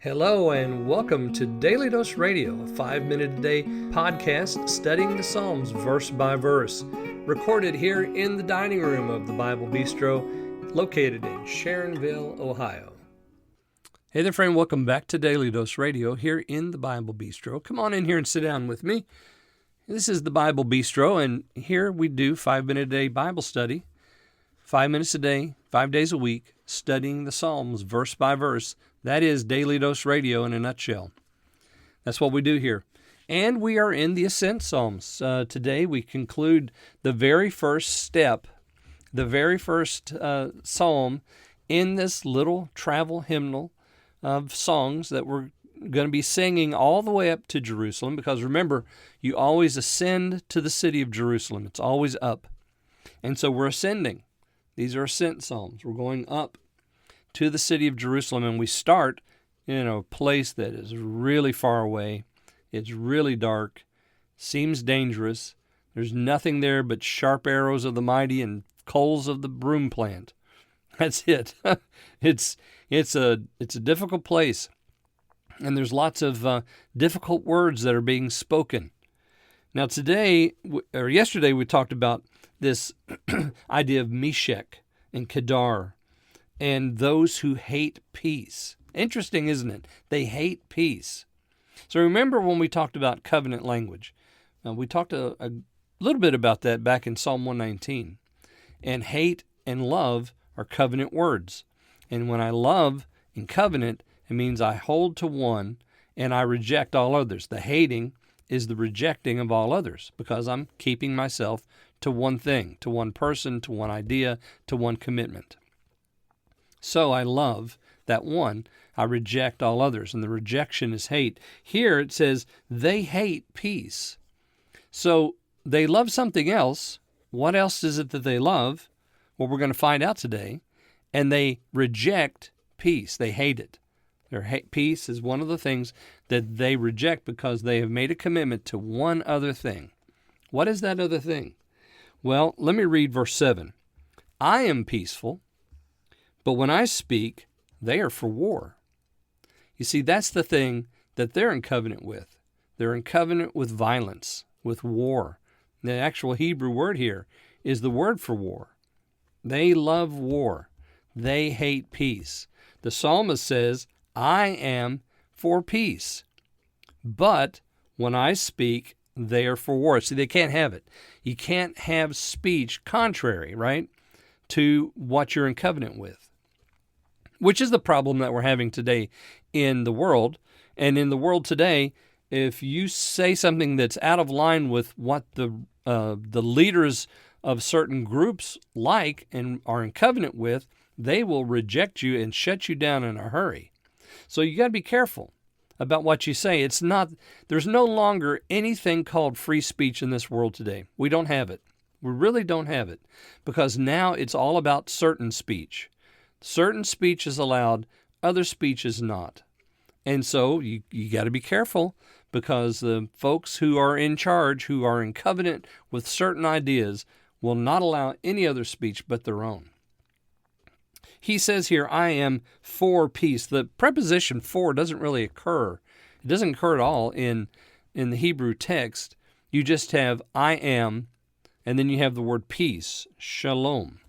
Hello and welcome to Daily Dose Radio, a 5-minute-a-day podcast studying the Psalms verse by verse, recorded here in the dining room of the Bible Bistro, located in Sharonville, Ohio. Hey there, friend. Welcome back to Daily Dose Radio here in the Bible Bistro. Come on in here and sit down with me. This is the Bible Bistro, and here we do 5-minute-a-day Bible study, 5 minutes a day, 5 days a week, studying the Psalms verse by verse. That is Daily Dose Radio in a nutshell. That's what we do here. And we are in the Ascent Psalms. Today we conclude the very first step, the very first psalm in this little travel hymnal of songs that we're going to be singing all the way up to Jerusalem. Because remember, you always ascend to the city of Jerusalem. It's always up. And so we're ascending. These are Ascent Psalms. We're going up to the city of Jerusalem, and we start in a place that is really far away. It's really dark, seems dangerous. There's nothing there but sharp arrows of the mighty and coals of the broom plant. That's it. It's a difficult place, and there's lots of difficult words that are being spoken. Now yesterday we talked about this idea of Meshech and Kedar, and those who hate peace. Interesting, isn't it? They hate peace. So remember when we talked about covenant language, we talked a little bit about that back in Psalm 119. And hate and love are covenant words. And when I love in covenant, it means I hold to one and I reject all others. The hating is the rejecting of all others because I'm keeping myself to one thing, to one person, to one idea, to one commitment. So I love that one. I reject all others, and the rejection is hate. Here it says they hate peace. So they love something else. What else is it that they love? Well, we're going to find out today. And they reject peace. They hate it. Peace is one of the things that they reject because they have made a commitment to one other thing. What is that other thing? Well, let me read verse 7. I am peaceful, but when I speak, they are for war. You see, that's the thing that they're in covenant with. They're in covenant with violence, with war. The actual Hebrew word here is the word for war. They love war. They hate peace. The psalmist says, I am for peace, but when I speak, they are for war. See, they can't have it. You can't have speech contrary, right, to what you're in covenant with, which is the problem that we're having today in the world. And in the world today, if you say something that's out of line with what the leaders of certain groups like and are in covenant with, they will reject you and shut you down in a hurry. So you got to be careful about what you say. There's no longer anything called free speech in this world today. We don't have it. We really don't have it, because now it's all about certain speech. Certain speech is allowed, other speech is not. And so you got to be careful, because the folks who are in charge, who are in covenant with certain ideas, will not allow any other speech but their own. He says here, I am for peace. The preposition for doesn't really occur. It doesn't occur at all in the Hebrew text. You just have I am, and then you have the word peace, shalom.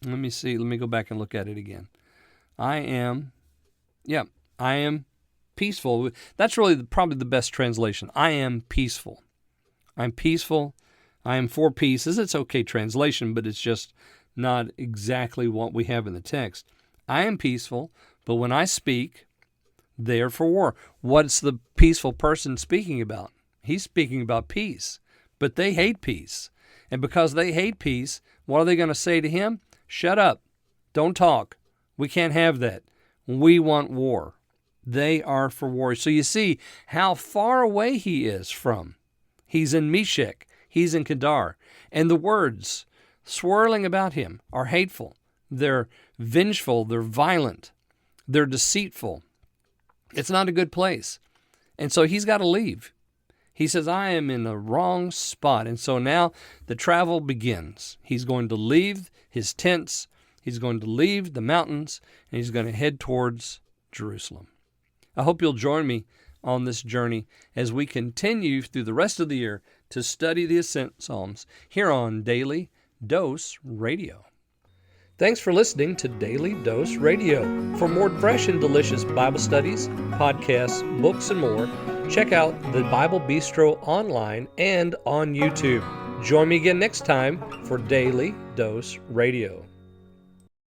Let me see. Let me go back and look at it again. I am peaceful. That's really probably the best translation. I am peaceful. I'm peaceful. I am for peace. It's okay translation, but it's just not exactly what we have in the text. I am peaceful, but when I speak, they are for war. What's the peaceful person speaking about? He's speaking about peace, but they hate peace. And because they hate peace, what are they going to say to him? Shut up. Don't talk. We can't have that. We want war. They are for war. So you see how far away he is from. He's in Meshech. He's in Kedar. And the words swirling about him are hateful. They're vengeful. They're violent. They're deceitful. It's not a good place. And so he's got to leave. He says, I am in the wrong spot. And so now the travel begins. He's going to leave his tents. He's going to leave the mountains, and he's going to head towards Jerusalem. I hope you'll join me on this journey as we continue through the rest of the year to study the Ascent Psalms here on Daily Dose Radio. Thanks for listening to Daily Dose Radio. For more fresh and delicious Bible studies, podcasts, books, and more, check out the Bible Bistro online and on YouTube. Join me again next time for Daily Dose Radio.